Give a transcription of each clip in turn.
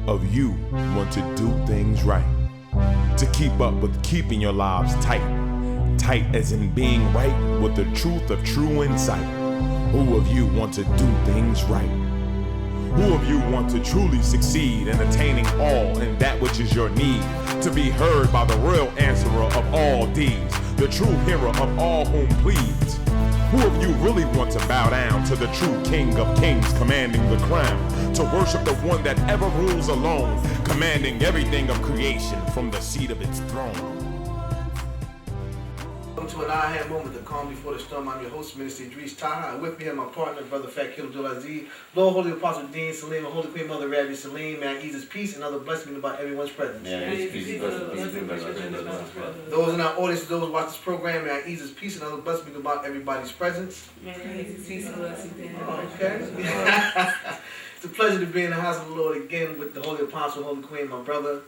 of you want to do things right? To keep up with keeping your lives tight. Tight as in being right with the truth of true insight. Who of you want to do things right? Who of you want to truly succeed in attaining all in that which is your need? To be heard by the real answerer of all deeds, the true hero of all whom pleads. Who of you really want to bow down to the true King of Kings commanding the crown? To worship the one that ever rules alone, commanding everything of creation from the seat of its throne. Welcome to an A.H.A.D moment, the calm before the storm. I'm your host, Minister Idris Taha. With me and my partner, Brother Fat Kid Abdul-Aziz, Lord Holy-Apostle Deen Saleem, and Holy Queen Mother Rabbi Saleem. May Ahezaah's peace and other blessings about everyone's presence. Those in our audience, those who watch this program, may Ahezaah's peace and other blessings about everybody's presence. Okay. It's a pleasure to be in the house of the Lord again with the Holy Apostle, Holy Queen, my brother.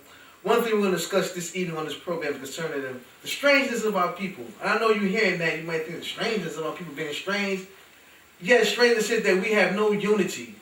One thing we're going to discuss this evening on this program is concerning the strangeness of our people. And I know you're hearing that, you might think the strangeness of our people being strange. Yeah, the strangeness is that we have no unity,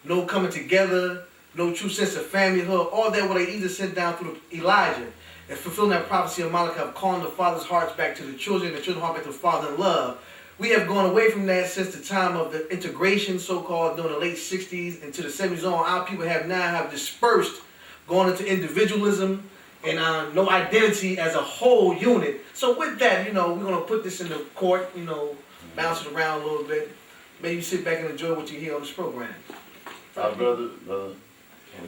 no coming together, no true sense of familyhood, all that what Ahezaah sent down through Elijah and fulfilling that prophecy of Malachi of calling the father's hearts back to the children, and the children's heart back to the father in love. We have gone away from that since the time of the integration, so-called, during the late 60s into the 70s on. Our people have dispersed, going into individualism and no identity as a whole unit. So with that, we're going to put this in the court, bounce it around a little bit. Maybe sit back and enjoy what you hear on this program. Our brother, Holy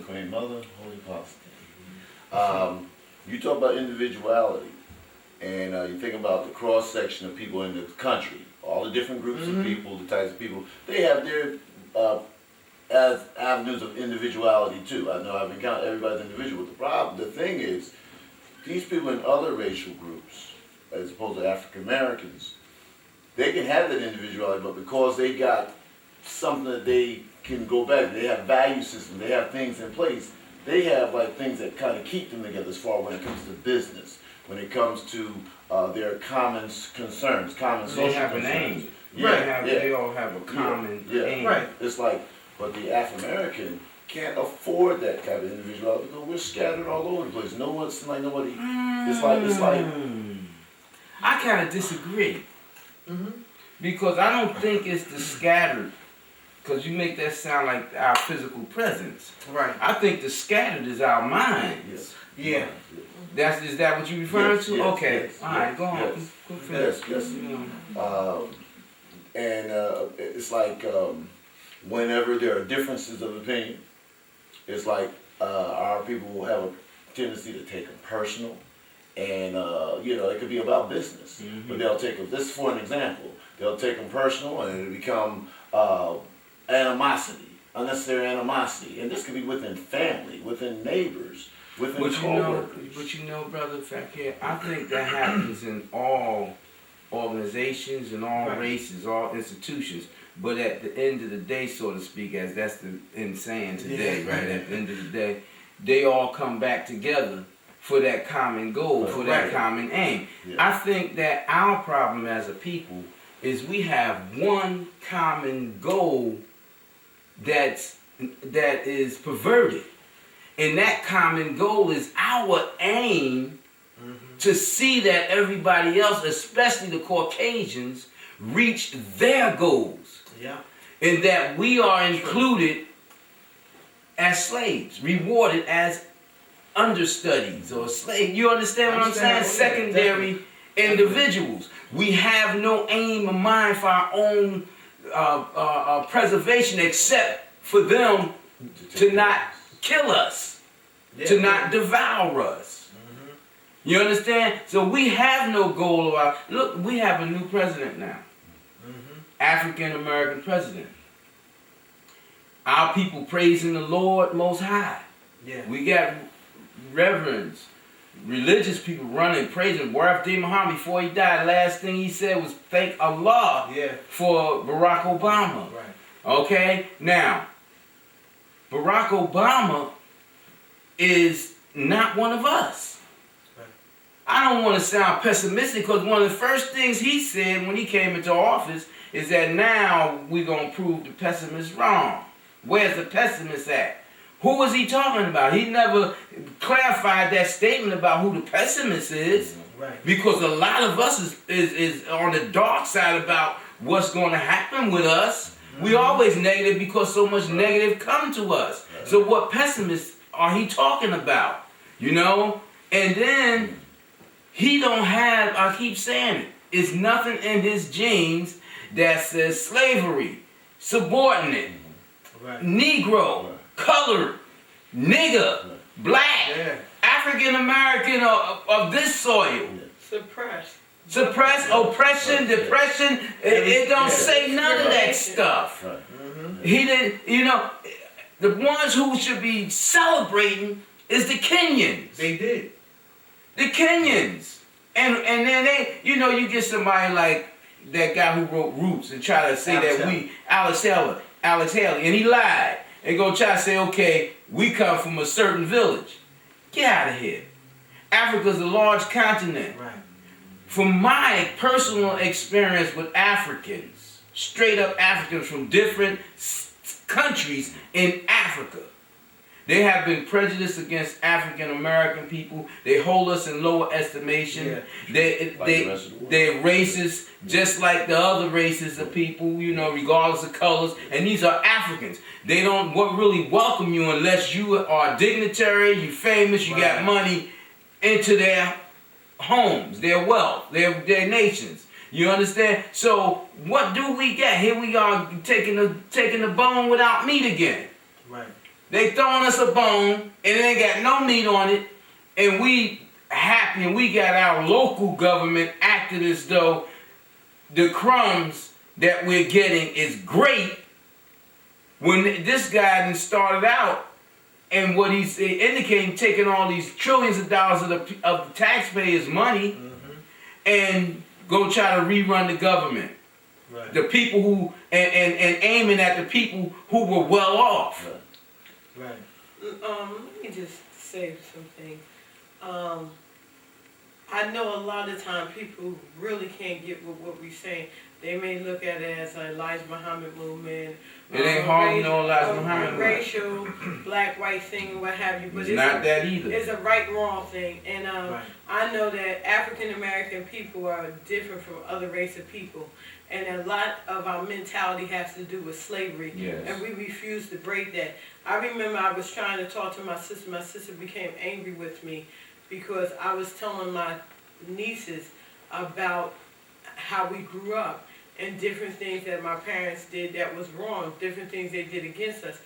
Queen Mother, Holy Apostle. You talk about individuality, and you think about the cross-section of people in the country, all the different groups of people, the types of people, they have their as avenues of individuality too. I know I've encountered everybody's individual. The thing is, these people in other racial groups, as opposed to African Americans, they can have that individuality, but because they got something that they can go back, they have value systems, they have things in place, they have like things that kind of keep them together as far when it comes to business, when it comes to their common concerns, common social concerns. They have an aim. Yeah, they all have a common aim. Right. It's like, but the Afro-American can't afford that kind of individuality because we're scattered all over the place. No one's like nobody. It's like. I kind of disagree. Because I don't think it's the scattered. Because you make that sound like our physical presence. Right. I think the scattered is our mind. Yes. Yeah. Is that what you're referring to? Yes, okay. Yes, all right. Go on. Yes. It's like. Whenever there are differences of opinion, it's like our people will have a tendency to take them personal, and it could be about business, but they'll take them. This is for an example. They'll take them personal, and it'll become animosity, unnecessary animosity, and this could be within family, within neighbors, within coworkers. But brother Fakir, I think that happens in all organizations and all races, all institutions. But at the end of the day, so to speak, as that's the saying today, right? At the end of the day, they all come back together for that common goal, for that common aim. Yeah. I think that our problem as a people is we have one common goal that is perverted. And that common goal is our aim to see that everybody else, especially the Caucasians, reach their goals. Yeah. And that we are included as slaves, rewarded as understudies or slaves. You understand what I'm saying? Secondary individuals. We have no aim in mind for our own preservation except for them to not kill us, to not devour us. You understand? So we have no goal of our... Look, we have a new president now. African-American president. Our people praising the Lord Most High. Yeah. We got reverends, religious people running, praising. Warif D. Muhammad, before he died, last thing he said was thank Allah for Barack Obama. Right. Okay? Now, Barack Obama is not one of us. I don't want to sound pessimistic because one of the first things he said when he came into office is that now we're going to prove the pessimists wrong. Where's the pessimist at? Who was he talking about? He never clarified that statement about who the pessimist is. Right. Because a lot of us is on the dark side about what's going to happen with us. We always negative because so much negative come to us. So what pessimists are he talking about? You know? And then he don't have, I keep saying it, it's nothing in his genes that says slavery, subordinate, Negro, colored, nigger, black, African American of this soil. Suppressed, oppression, depression. It don't say none of that stuff. He didn't, you know, the ones who should be celebrating is the Kenyans. They did. The Kenyans. And then they, you know, you get somebody like that guy who wrote Roots and try to say that we, Ahezaah, and he lied. And go try to say, okay, we come from a certain village. Get out of here. Africa's a large continent. Right. From my personal experience with Africans, straight up Africans from different countries in Africa, they have been prejudiced against African American people. They hold us in lower estimation. They're racist, just like the other races of people, you know, regardless of colors. And these are Africans. They don't really welcome you unless you are a dignitary, you famous, you got money, into their homes, their wealth, their nations. You understand? So what do we get? Here we are taking the bone without meat again. Right. They throwing us a bone and it ain't got no meat on it, and we happy and we got our local government acting as though the crumbs that we're getting is great when this guy done started out and what he's indicating, taking all these trillions of dollars of the taxpayers' money and go try to rerun the government. Right. The people who and aiming at the people who were well off. Right. Let me just say something. I know a lot of time people really can't get with what we're saying. They may look at it as an Elijah Muhammad movement. It ain't hard to know Elijah Muhammad. Racial, black-white thing, what have you. But it's not that either. It's a right-wrong thing. And I know that African-American people are different from other race of people. And a lot of our mentality has to do with slavery. Yes. And we refuse to break that. I remember I was trying to talk to my sister. My sister became angry with me because I was telling my nieces about how we grew up and different things that my parents did that was wrong, different things they did against us.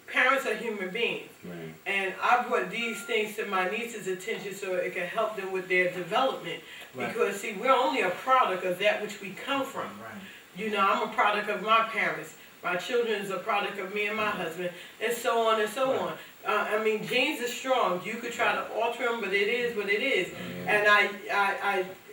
Parents are human beings. Right. And I brought these things to my nieces' attention so it can help them with their development. Right. Because, see, we're only a product of that which we come from. Right. You know, I'm a product of my parents. My children is a product of me and my husband, and so on and so on. I mean, genes are strong. You could try to alter them, but it is what it is. And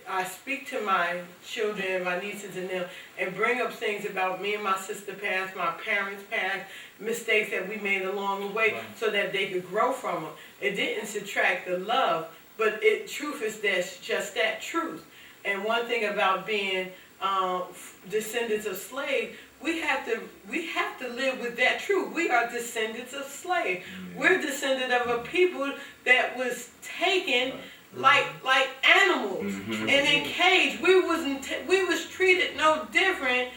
I speak to my children, my nieces and them, and bring up things about me and my sister past, my parents past, mistakes that we made along the way, so that they could grow from them. It didn't subtract the love, but truth is just that, truth. And one thing about being descendants of slaves, we have to live with that truth. We are descendants of slaves. We're descendant of a people that was taken like animals and in cage. We was treated no different.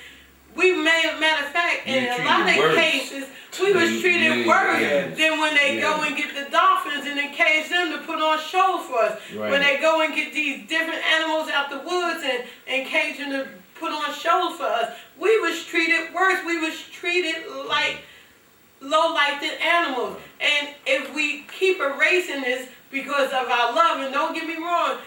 Matter of fact, in a lot of cases, we was treated worse than when they go and get the dolphins and encage them to put on shows for us. Right. When they go and get these different animals out the woods and cage them to put on shows for us, we was treated worse. We was treated like low-life than animals. And if we keep erasing this because of our love, and don't get me wrong,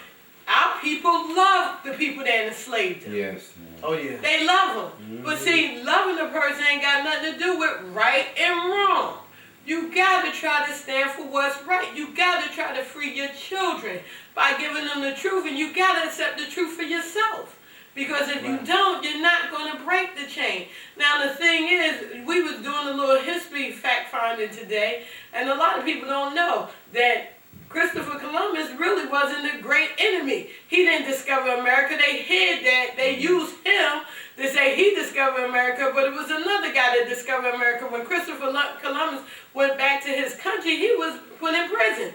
our people love the people that enslaved them. Yes. Oh yeah. They love them. But see, loving a person ain't got nothing to do with right and wrong. You got to try to stand for what's right. You got to try to free your children by giving them the truth, and you got to accept the truth for yourself. Because if you don't, you're not going to break the chain. Now the thing is, we was doing a little history fact finding today, and a lot of people don't know that Christopher Columbus really wasn't a great enemy. He didn't discover America. They hid that. They used him to say he discovered America, but it was another guy that discovered America. When Christopher Columbus went back to his country, he was put in prison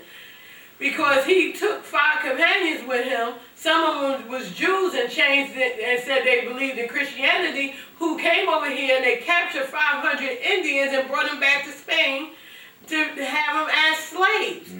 because he took 5 companions with him. Some of them was Jews and changed it and said they believed in Christianity, who came over here and they captured 500 Indians and brought them back to Spain to have them as slaves.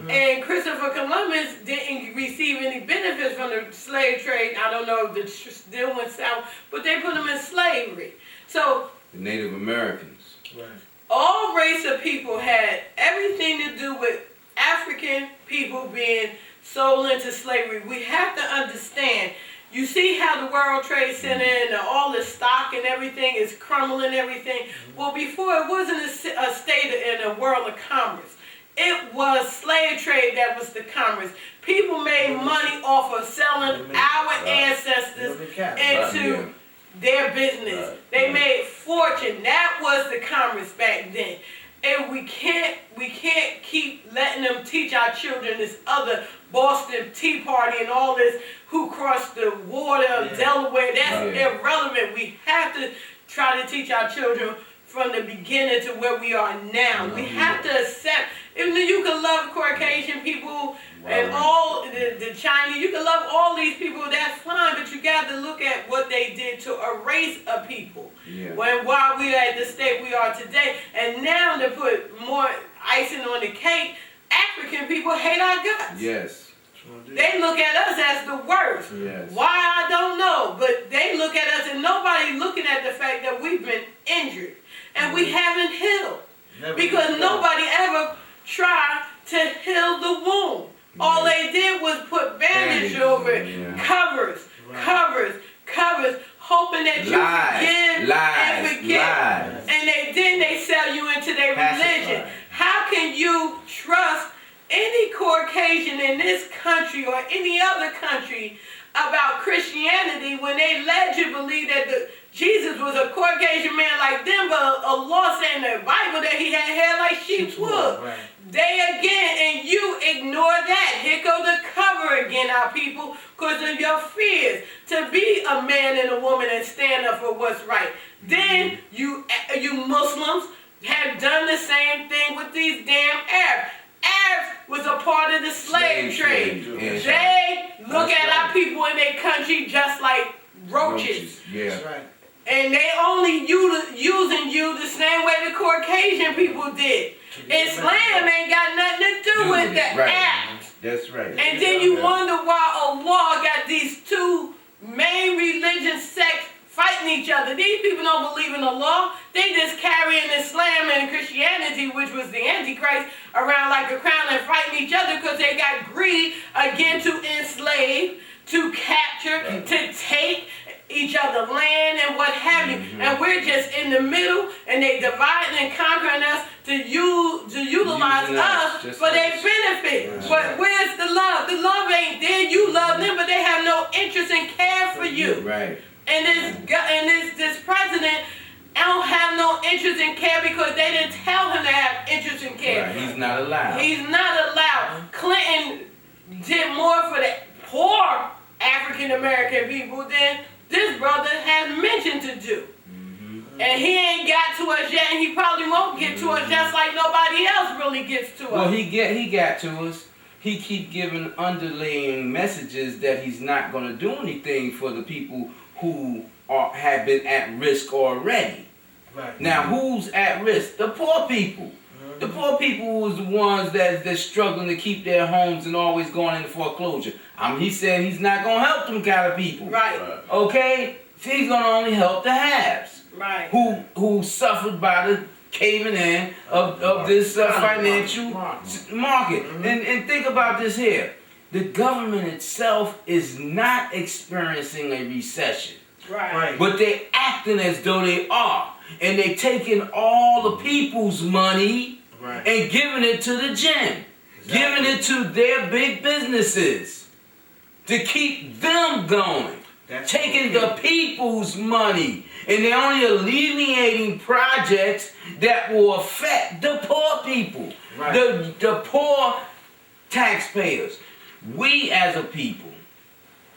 And Christopher Columbus didn't receive any benefits from the slave trade. I don't know if it still went south, but they put him in slavery. So the Native Americans. Right. All race of people had everything to do with African people being sold into slavery. We have to understand. You see how the World Trade Center and all the stock and everything is crumbling everything? Well, before it wasn't a state and a world of commerce. It was slave trade that was the commerce. People made money off of selling our ancestors into their business. They made fortune. That was the commerce back then. And we can't keep letting them teach our children this other Boston Tea Party and all this, who crossed the water of Delaware. That's irrelevant. We have to try to teach our children from the beginning to where we are now. We have to accept, even though you can love Caucasian people and all the Chinese, you can love all these people, that's fine, but you got to look at what they did to erase a people. While we are at the state we are today, and now to put more icing on the cake, African people hate our guts. Yes. They look at us as the worst. Yes. Why, I don't know, but they look at us and nobody looking at the fact that we've been injured and we haven't healed. Because nobody ever tried to heal the wound. All they did was put bandage over it, covers, hoping that you forgive and forget. And they sell you into their religion. How can you trust any Caucasian in this country or any other country about Christianity when they led you to believe that Jesus was a Caucasian man like them, but Allah said in the Bible that he had hair like sheep's wool. They again, and you ignore that. Here goes the cover again, our people, because of your fears to be a man and a woman and stand up for what's right. Then you Muslims have done the same thing with these damn Arabs. Arabs was a part of the slave trade. They look at our people in their country just like roaches. That's right. And they only using you the same way the Caucasian people did. Islam ain't got nothing to do with the Arabs. That's right. And then you wonder why Allah got these two main religious sects fighting each other. These people don't believe in Allah. They just carrying Islam and Christianity, which was the Antichrist, around like a crown and fighting each other because they got greed again to enslave, to capture, to take each other land and what have you. And we're just in the middle and they dividing and conquering us to utilize us for their benefit. But where's the love? The love ain't there. You love them, but they have no interest and care for you. And this president don't have no interest in care because they didn't tell him to have interest in care. He's not allowed. He's not allowed. Clinton did more for the poor African American people than this brother has mentioned to do. And he ain't got to us yet, and he probably won't get to us just like nobody else really gets to us. Well, he got to us. He keep giving underlying messages that he's not going to do anything for the people who have been at risk already. Now, who's at risk? The poor people. The poor people was the ones that's struggling to keep their homes and always going into foreclosure. He said he's not going to help them kind of people. Okay? So he's going to only help the haves. Who suffered by the caving in of this financial market. And think about this here. The government itself is not experiencing a recession. But they're acting as though they are. And they're taking all the people's money and giving it to the gym. Giving it to their big businesses to keep them going. Taking the people's money. And they're only alleviating projects that will affect the poor people. The poor taxpayers. We as a people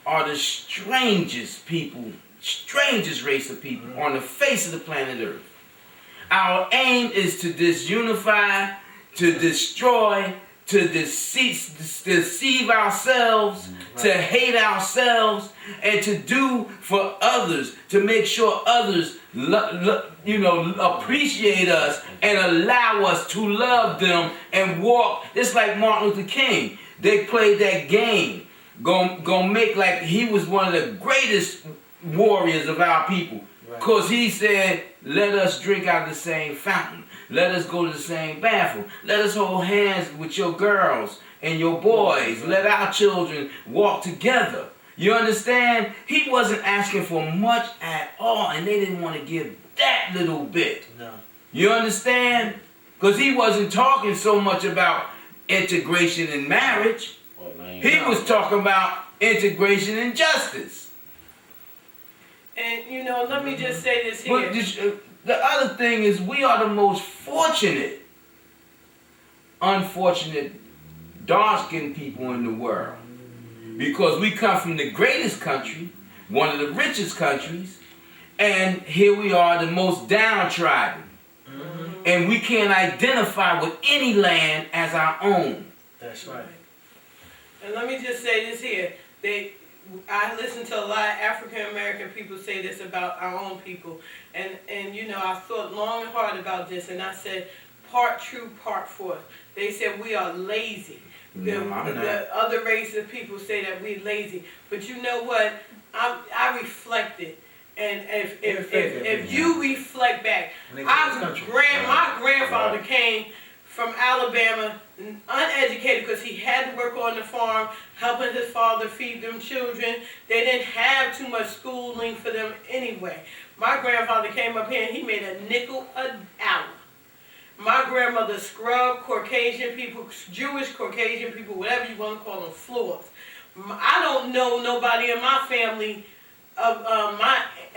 are the strangest people strangest race of people on the face of the planet Earth. Our aim is to disunify, to destroy, to deceive ourselves, to hate ourselves, and to do for others, to make sure others appreciate us and allow us to love them and walk. It's like Martin Luther King. They played that game. Gonna make like he was one of the greatest warriors of our people. Because he said, let us drink out of the same fountain. Let us go to the same bathroom. Let us hold hands with your girls and your boys. Let our children walk together. You understand? He wasn't asking for much at all, and they didn't want to give that little bit. No. You understand? Because he wasn't talking so much about integration in marriage. He was talking about integration and justice. And let me just say this here. But the other thing is, we are the most unfortunate dark-skinned people in the world. Because we come from the greatest country, one of the richest countries, and here we are, the most downtrodden. And we can't identify with any land as our own. That's right. And let me just say this here. I listen to a lot of African American people say this about our own people. And I thought long and hard about this, and I said, part true, part false. They said we are lazy. The other race of people say that we're lazy. But you know what? I reflected. And if you reflect back, my grandfather came from Alabama, uneducated, because he had to work on the farm, helping his father feed them children. They didn't have too much schooling for them anyway. My grandfather came up here and he made a nickel an hour. My grandmother scrubbed Caucasian people, Jewish Caucasian people, whatever you want to call them, floors. I don't know nobody in my family of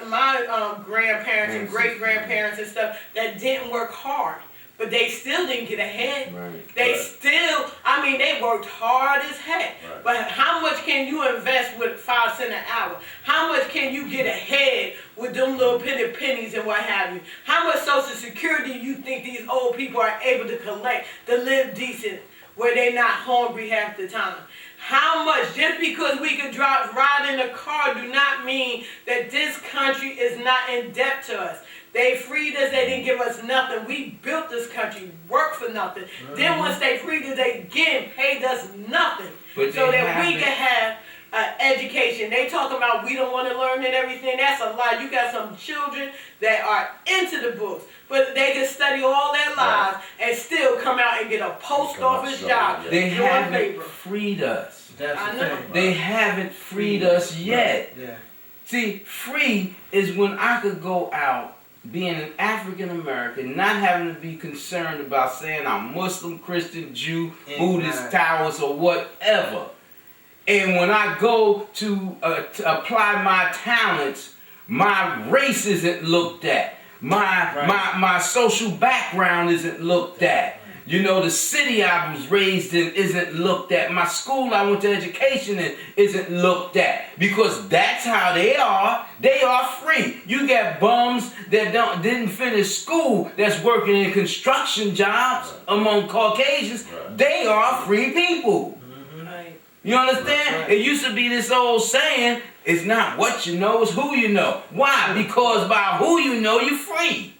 my grandparents and great-grandparents and stuff that didn't work hard. But they still didn't get ahead. They worked hard as heck. But how much can you invest with 5 cents an hour? How much can you get ahead with them little penny pennies and what have you? How much Social Security you think these old people are able to collect to live decent where they're not hungry half the time? How much? Just because we could ride in a car do not mean that this country is not in debt to us. They freed us, they didn't give us nothing. We built this country, worked for nothing. Then once they freed us, they again paid us nothing. So that we can have education. They talk about we don't want to learn and everything. That's a lie. You got some children that are into the books, but they can study all their lives and still come out and get a post office job. They haven't freed us. They haven't freed us yet. See, free is when I could go out being an African American, not having to be concerned about saying I'm Muslim, Christian, Jew, Buddhist, Taoist, or whatever. And when I go to apply my talents, my race isn't looked at. My social background isn't looked at. The city I was raised in isn't looked at. My school I went to education in isn't looked at. Because that's how they are. They are free. You got bums that didn't finish school that's working in construction jobs among Caucasians. They are free people. You understand? It used to be this old saying, it's not what you know, it's who you know. Why? Because by who you know, you're free.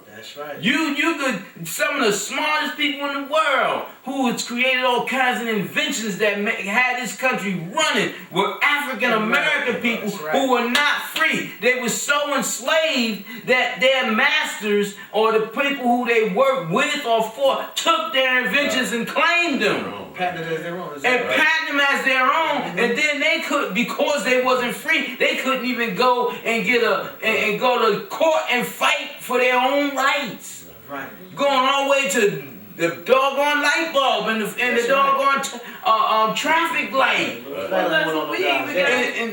That's right. You could, some of the smartest people in the world who has created all kinds of inventions that had this country running were African American people who were not free. They were so enslaved that their masters or the people who they worked with or for took their inventions and claimed them. Patented as their own. And patented them as their own. And then they could, because they wasn't free, they couldn't even go and and go to court and fight for their own rights. Right. Going all the way to the doggone light bulb and the doggone traffic light.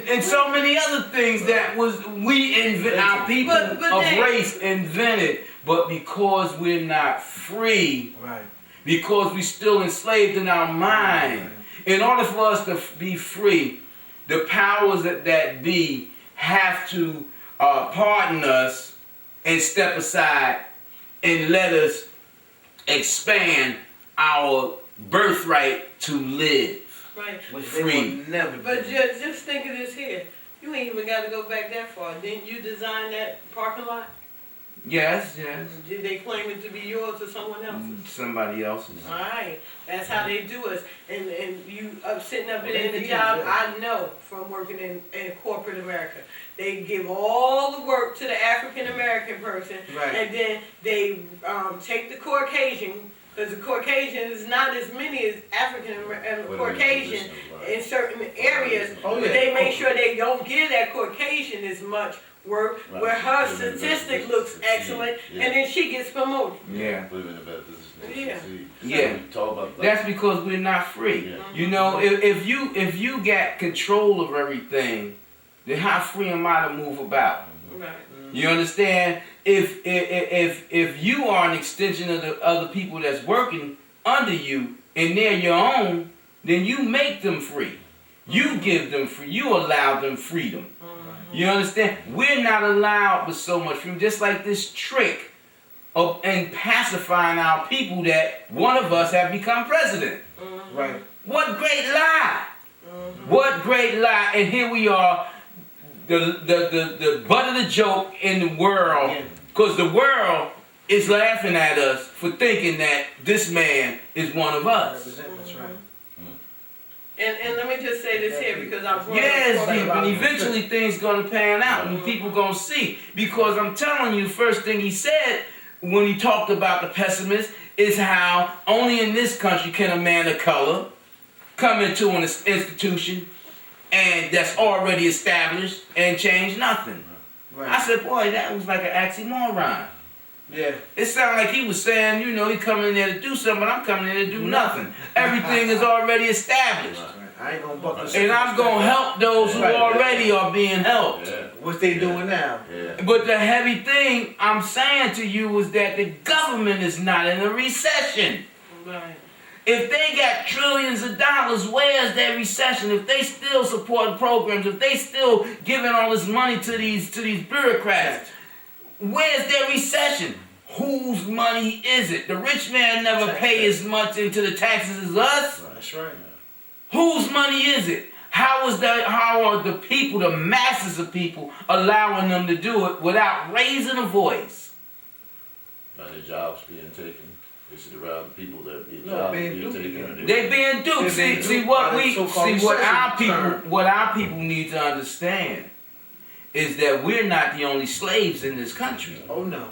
And so many other things that our people of race invented. But because we're not free, because we're still enslaved in our mind, in order for us to be free, the powers that be have to pardon us and step aside and let us expand our birthright to live. Right. Which Free. they will never do. But just think of this here. You ain't even got to go back that far. Didn't you design that parking lot? Yes, yes. Did they claim it to be yours or someone else's? Somebody else's. All right, that's how they do us. And you sitting up Well, there in they the do, job, yeah. I know from working in corporate America. They give all the work to the African American person, Right. and then they take the Caucasian, because the Caucasian is not as many as African Caucasian in certain areas, Oh, but yeah. they make sure they don't give that Caucasian as much work, Right. where her Put them in statistic better looks position. excellent, Yeah. and then she gets promoted. Yeah. Put them in a better position. to Yeah. succeed. Yeah. We talk about that. That's because we're not free. Yeah. You know, if you got control of everything, then how free am I to move about? Right. You understand? If you are an extension of the other people that's working under you and they're your own, then you make them free. You give them free. You allow them freedom. You understand? We're not allowed with so much freedom. Just like this trick of and pacifying our people that one of us have become president. Right. What great lie! What great lie! And here we are, the butt of the joke in the world, because the world is laughing at us for thinking that this man is one of us. That's right. And let me just say this here, because I've worked Yes, with Deep, and eventually things gonna pan out and people gonna see. Because I'm telling you, first thing he said when he talked about the pessimist is how only in this country can a man of color come into an institution and that's already established and change nothing. Right. I said, boy, that was like an oxymoron. Yeah. It sounded like he was saying, you know, he coming in there to do something, but I'm coming in there to do nothing. Everything is already established. Right. I ain't gonna buck the And I'm going to help those who already are being helped. Yeah. What they doing now? Yeah. But the heavy thing I'm saying to you is that the government is not in a recession. Right. If they got trillions of dollars, where's their recession? If they still support programs, if they still giving all this money to these bureaucrats, where's their recession? Whose money is it? The rich man never pay as much into the taxes as us. That's right. Whose money is it? How are the people, the masses of people, allowing them to do it without raising a voice? By their jobs being taken. This is around the people that be No, jobs being being duped. taken. They being duped. They're being See duped what by we the so-called what our recession people need to understand is that we're not the only slaves in this country. Oh no.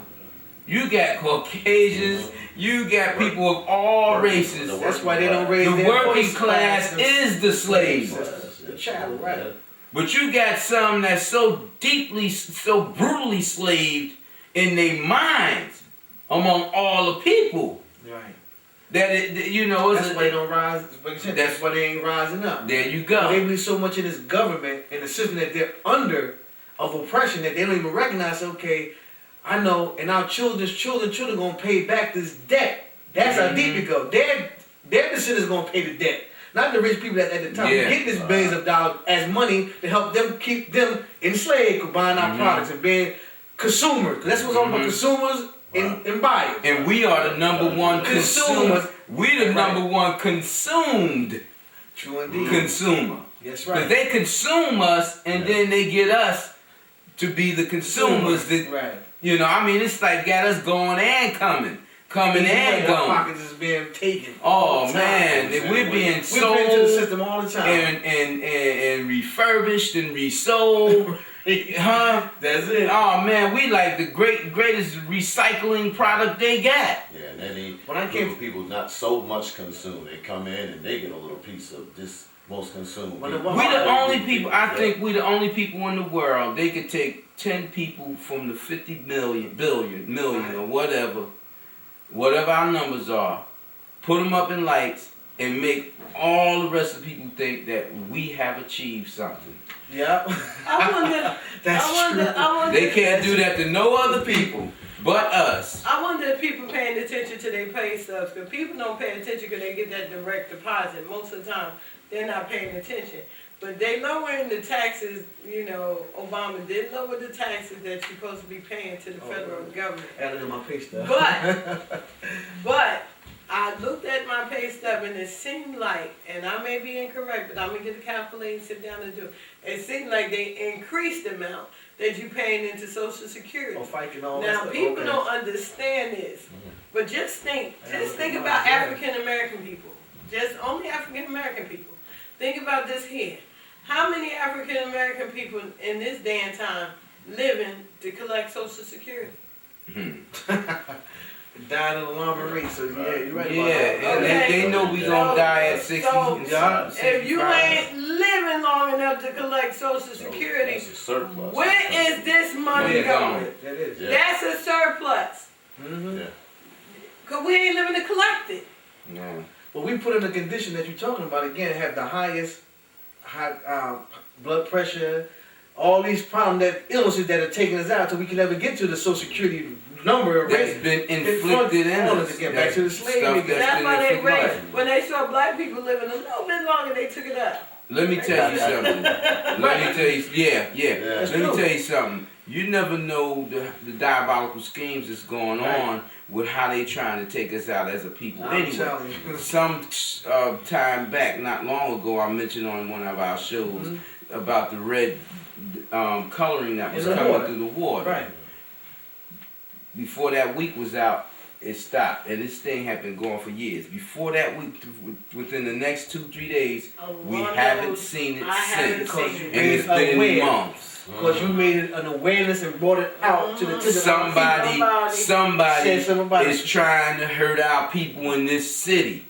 You got Caucasians, you got people of all races. That's why they don't raise The their working voice class is the slaves. The child, right? But you got some that's so deeply, so brutally slaved in their minds among all the people Right. that you know. That's why they don't rise. Like you said, that's why they ain't rising up. There you go. They believe so much in this government and the system that they're under of oppression that they don't even recognize. Okay, I know, and our children gonna pay back this debt. That's how deep it goes. Their descendants gonna pay the debt, not the rich people that's at the top. Yeah. Get this billions of dollars as money to help them keep them enslaved, buying our products and being consumers. 'Cause that's what's all about, consumers and buyers. And we are the number one consumers. We the number one consumed True indeed. consumer. Yes, Because right. they consume us and then they get us to be the consumers that, Right. you know, I mean, it's like got us going and coming and Our going. pockets is being taken. Oh all the time. man, that we're being We're paying to the sold system all the time. and refurbished and resold. Huh? That's it. Oh man, we like the greatest recycling product they got. Yeah, and then When I came- people not so much consumed. They come in and they get a little piece of this most consumed. When people. the- We the only people, I think we the only people in the world, they could take 10 people from the 50 million or whatever our numbers are, put them up in lights and make all the rest of the people think that we have achieved something. Yeah. I wonder. That's I wonder. true. I wonder. They can't do that to no other people but us. I wonder if people paying attention to their pay stubs, because people don't pay attention because they get that direct deposit. Most of the time, they're not paying attention. But they lowering the taxes, you know, Obama did lower the taxes that you're supposed to be paying to the federal government. Added in my pay stub. But I looked at my pay stub and it seemed like, and I may be incorrect, but I'm gonna get a calculator and sit down and do it. It seemed like they increased the amount that you're paying into Social Security. Or FICA and all that Now stuff. people Okay. don't understand this, but just think about African American people. Just only African American people. Think about this here. How many African American people in this day and time living to collect Social Security? Died in a alarming rate, so yeah, you're right Yeah, about that. and they know we gonna die at 60. Yeah. If you ain't living long enough to collect Social Security, That's a surplus. where is this money Where it going? That is. Yeah. That's a surplus. Mm-hmm. Yeah. Cause we ain't living to collect it. Yeah. Well, we put in the condition that you're talking about again, have the highest blood pressure, all these problems, that illnesses that are taking us out, so we can never get to the Social Security number. That's been inflicted in us. Again, back to the slave Stuff again. That's been why they inflicted. raised, when they saw black people living a little bit longer, they took it up. Let me tell you something. Let me tell you, yeah. That's Let me true. tell you something. You never know the diabolical schemes that's going on with how they trying to take us out as a people. I'm Anyway, telling you. some time back, not long ago, I mentioned on one of our shows about the red coloring that was In the coming water. through the water. Right. Before that week was out, it stopped, and this thing had been going for years. Before that week, within the next 2-3 days, we haven't seen it I haven't since, seen it. and it's been Aware. months. Because you made it an awareness and brought it out to the Somebody Said something about is it. trying to hurt our people in this city.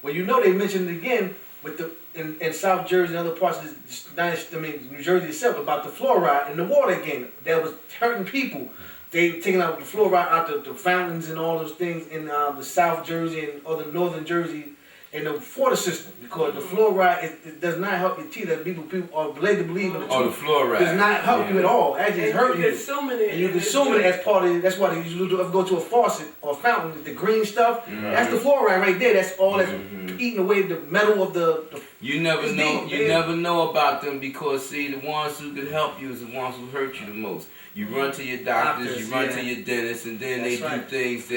Well, you know they mentioned it again with the in South Jersey and other parts of New Jersey itself about the fluoride in the water again. That was hurting people. They taking out the fluoride out the fountains and all those things in the South Jersey and other northern Jersey in the water system, because the fluoride it does not help your teeth. That people are led to believe in the Oh, the truth. fluoride Does not help you at all. Actually, it's hurting you. Consuming it. And you consume it as part of it. That's why they usually do, if you go to a faucet or a fountain, the green stuff, that's the fluoride right there. That's all that's eating away the metal of the You never It's know. deep, You man. never know about them, because see, the ones who can help you is the ones who hurt you the most. You run to your doctors, you run to your dentist, and then That's they right. do things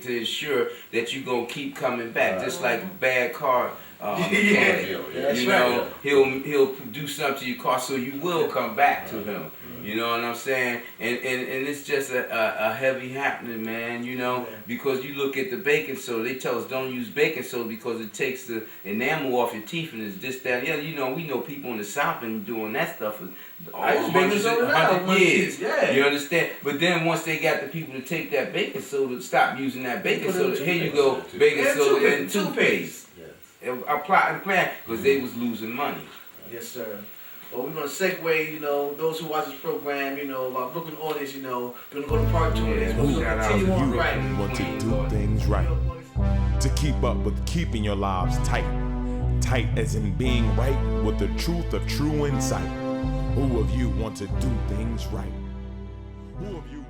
to ensure that you're gonna keep coming back. Just like a bad car mechanic. That's You know, he'll do something to your car so you will come back to him. You know what I'm saying? And it's just a heavy happening, man, you know, because you look at the baking soda, they tell us don't use baking soda because it takes the enamel off your teeth and it's this, that, and the other. You know, we know people in the South been doing that stuff for I use baking soda now, 100 years. yeah. You understand? But then once they got the people to take that baking soda, stop using that baking Put it in soda, here you toothpaste. go, baking And soda and toothpaste. toothpaste. Apply and plan, because they was losing money. Yes, sir. Well, we're gonna segue, you know, those who watch this program, you know, our Brooklyn audience, you know, we're gonna go to part 2 of this. We're Shout gonna out continue to on you. right. Want to do things right. To keep up with keeping your lives tight. Tight as in being right with the truth of true insight. Who of you want to do things right? Who of you